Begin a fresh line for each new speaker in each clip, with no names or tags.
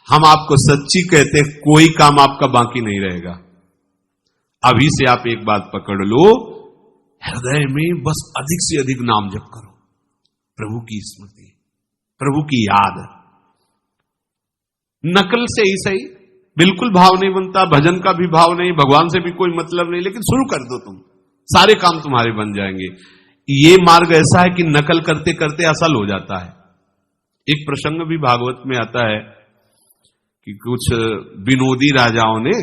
हम आपको सच्ची कहते हैं, कोई काम आपका बाकी नहीं रहेगा। अभी से आप एक बात पकड़ लो, हृदय में बस अधिक से अधिक नाम जप करो, प्रभु की स्मृति, प्रभु की याद। नकल से ही सही, बिल्कुल भाव नहीं बनता, भजन का भी भाव नहीं, भगवान से भी कोई मतलब नहीं, लेकिन शुरू कर दो तुम, सारे काम तुम्हारे बन जाएंगे। ये मार्ग ऐसा है कि नकल करते करते असल हो जाता है। एक प्रसंग भी भागवत में आता है कि कुछ विनोदी राजाओं ने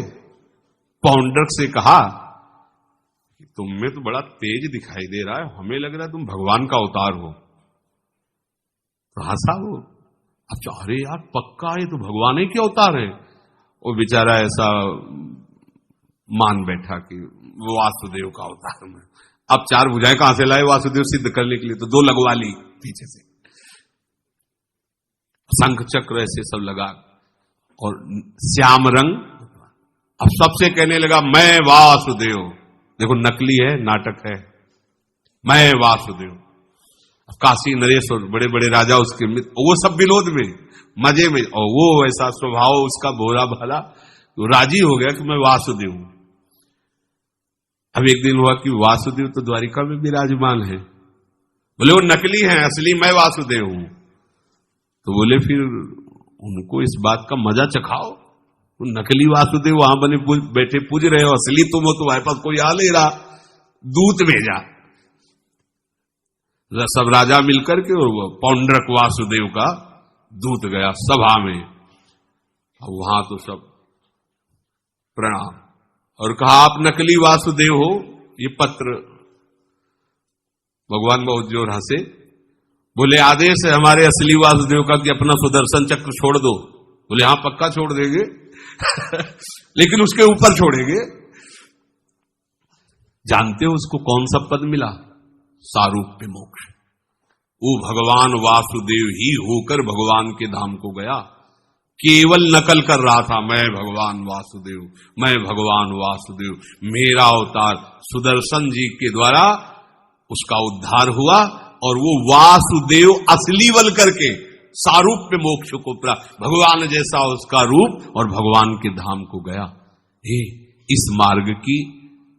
पौंड्रक से कहा कि तुम में तो बड़ा तेज दिखाई दे रहा है, हमें लग रहा है तुम भगवान का अवतार हो। तो हंसा वो, अच्छा अरे यार पक्का ये तो भगवान ही के अवतार है। वो बेचारा ऐसा मान बैठा कि वो वासुदेव का अवतार में। अब चार भुजाएं कहां से लाए वासुदेव सिद्ध करने के लिए, तो दो लगवा ली पीछे से, शंख चक्र ऐसे सब लगा और श्याम रंग। अब सबसे कहने लगा मैं वासुदेव, देखो नकली है, नाटक है, मैं वासुदेव। अब काशी नरेश और बड़े बड़े राजा उसके मित्र, वो सब विनोद में मजे में, और वो ऐसा स्वभाव उसका भोला भाला, तो राजी हो गया कि मैं वासुदेव हूं। अब एक दिन हुआ कि वासुदेव तो द्वारिका में विराजमान है, बोले वो नकली है, असली मैं वासुदेव हूं। तो बोले फिर उनको इस बात का मजा चखाओ, तो नकली वासुदेव वहां बने बैठे पूज रहे हो, असली तुम हो, तुम्हारे पास कोई आ नहीं रहा, दूत भेजा। सब राजा मिलकर के और पौंड्रक वासुदेव का दूत गया सभा में, और वहां तो सब प्रणाम, और कहा आप नकली वासुदेव हो, ये पत्र। भगवान बहुत जोर हंसे, बोले आदेश है हमारे असली वासुदेव का कि अपना सुदर्शन चक्र छोड़ दो। बोले हाँ पक्का छोड़ देंगे लेकिन उसके ऊपर छोड़ेंगे। जानते हो उसको कौन सा पद मिला? सारूप्य मोक्ष। वो भगवान वासुदेव ही होकर भगवान के धाम को गया, केवल नकल कर रहा था, मैं भगवान वासुदेव, मैं भगवान वासुदेव, मेरा अवतार। सुदर्शन जी के द्वारा उसका उद्धार हुआ और वो वासुदेव असली बल करके सारूप्य मोक्ष को प्राप्त, भगवान जैसा उसका रूप, और भगवान के धाम को गया। इस मार्ग की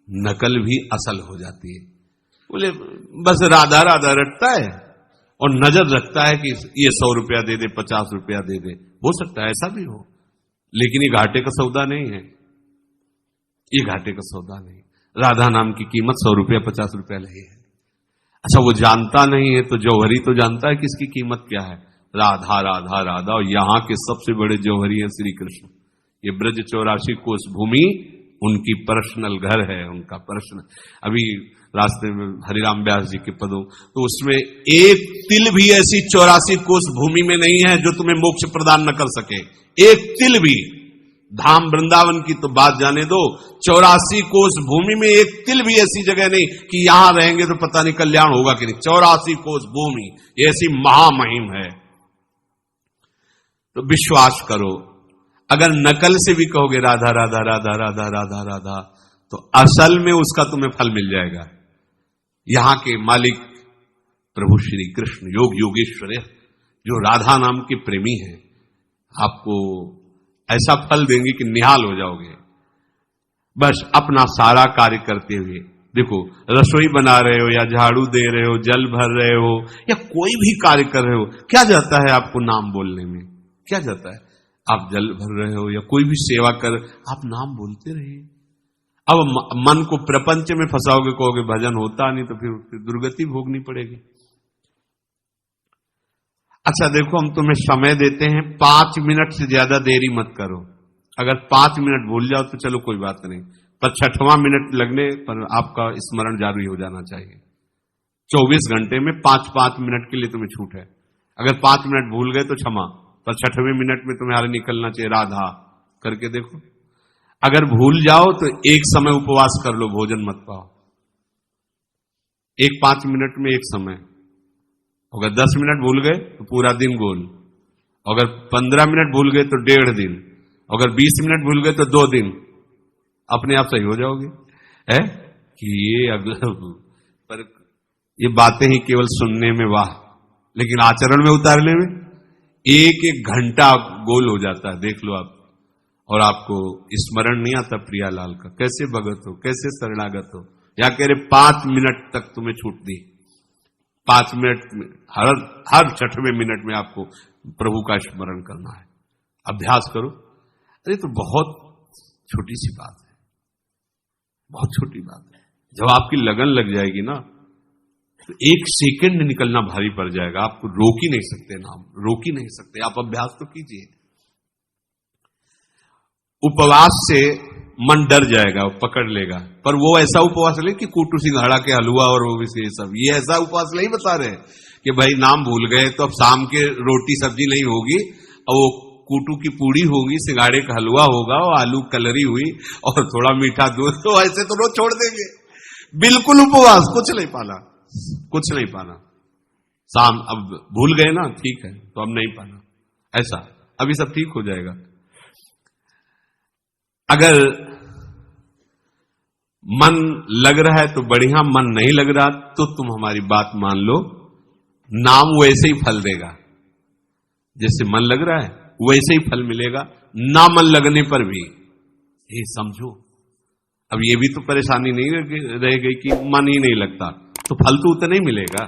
नकल भी असल हो जाती है। बोले बस राधा राधा रटता है और नजर रखता है कि ये 100 रुपया दे दे, 50 रुपया दे दे, हो सकता है ऐसा भी हो, लेकिन ये घाटे का सौदा नहीं है, ये घाटे का सौदा नहीं। राधा नाम की कीमत 100 रुपया 50 रुपया नहीं है। अच्छा वो जानता नहीं है तो जौहरी तो जानता है कि इसकी कीमत क्या है, राधा राधा राधा। और यहां के सबसे बड़े जौहरी हैं श्री कृष्ण। ये ब्रज 84 कोस भूमि उनकी पर्सनल घर है, उनका पर्सनल। अभी रास्ते में हरिराम व्यास जी के पदों, तो उसमें एक तिल भी ऐसी 84 कोस भूमि में नहीं है जो तुम्हें मोक्ष प्रदान न कर सके, एक तिल भी। धाम वृंदावन की तो बात जाने दो, 84 कोस भूमि में एक तिल भी ऐसी जगह नहीं कि यहां रहेंगे तो पता नहीं कल्याण होगा कि नहीं। 84 कोस भूमि ऐसी महामहिम है। तो विश्वास करो, अगर नकल से भी कहोगे राधा राधा राधा राधा राधा राधा, तो असल में उसका तुम्हें फल मिल जाएगा। यहां के मालिक प्रभु श्री कृष्ण योग योगेश्वर जो राधा नाम के प्रेमी हैं, आपको ऐसा फल देंगे कि निहाल हो जाओगे। बस अपना सारा कार्य करते हुए, देखो रसोई बना रहे हो या झाड़ू दे रहे हो, जल भर रहे हो या कोई भी कार्य कर रहे हो, क्या जाता है आपको नाम बोलने में? क्या जाता है? आप जल भर रहे हो या कोई भी सेवा कर, आप नाम बोलते रहिए। अब मन को प्रपंच में फंसाओगे, कहोगे भजन होता नहीं, तो फिर दुर्गति भोगनी पड़ेगी। अच्छा देखो, हम तुम्हें समय देते हैं, 5 मिनट से ज्यादा देरी मत करो। अगर 5 मिनट भूल जाओ तो चलो कोई बात नहीं, पर 6वां मिनट लगने पर आपका स्मरण जारी हो जाना चाहिए। 24 घंटे में 5-5 मिनट के लिए तुम्हें छूट है। अगर 5 मिनट भूल गए तो क्षमा, पर 6वें मिनट में तुम्हें आगे निकलना चाहिए। राधा करके देखो। अगर भूल जाओ तो एक समय उपवास कर लो, भोजन मत पाओ। एक 5 मिनट में एक समय। अगर 10 मिनट भूल गए तो पूरा दिन गोल, अगर 15 मिनट भूल गए तो 1.5 दिन, अगर 20 मिनट भूल गए तो 2 दिन, अपने आप सही हो जाओगे। है कि ये अगला, पर ये बातें ही केवल सुनने में वाह, लेकिन आचरण में उतारने में एक एक घंटा गोल हो जाता है, देख लो आप। और आपको स्मरण नहीं आता प्रियालाल का, कैसे भगत हो, कैसे शरणागत हो। या कह रहे 5 मिनट तक तुम्हें छूट दी, 5 मिनट हर 6वें मिनट में आपको प्रभु का स्मरण करना है, अभ्यास करो। अरे तो बहुत छोटी सी बात है, बहुत छोटी बात है। जब आपकी लगन लग जाएगी ना, तो 1 सेकंड निकलना भारी पड़ जाएगा, आपको रोक ही नहीं सकते ना, रोक ही नहीं सकते। आप अभ्यास तो कीजिए। उपवास से मन डर जाएगा, पकड़ लेगा, पर वो ऐसा उपवास ले कि कूटू सिंघाड़ा के हलवा और वो भी सब, ये ऐसा उपवास नहीं बता रहे कि भाई नाम भूल गए तो अब शाम के रोटी सब्जी नहीं होगी और वो कूटू की पूड़ी होगी, सिंघाड़े का हलवा होगा और आलू कलरी हुई और थोड़ा मीठा दूध, तो ऐसे तो रोज छोड़ देंगे। बिल्कुल उपवास, कुछ नहीं पाना, कुछ नहीं पाना। शाम अब भूल गए ना, ठीक है, तो अब नहीं पाना, ऐसा अभी सब ठीक हो जाएगा। अगर मन लग रहा है तो बढ़िया, मन नहीं लग रहा तो तुम हमारी बात मान लो, नाम वैसे ही फल देगा। जैसे मन लग रहा है वैसे ही फल मिलेगा, ना मन लगने पर भी। ये समझो, अब ये भी तो परेशानी नहीं रह गई कि मन ही नहीं लगता, तो फल तो उतना ही मिलेगा।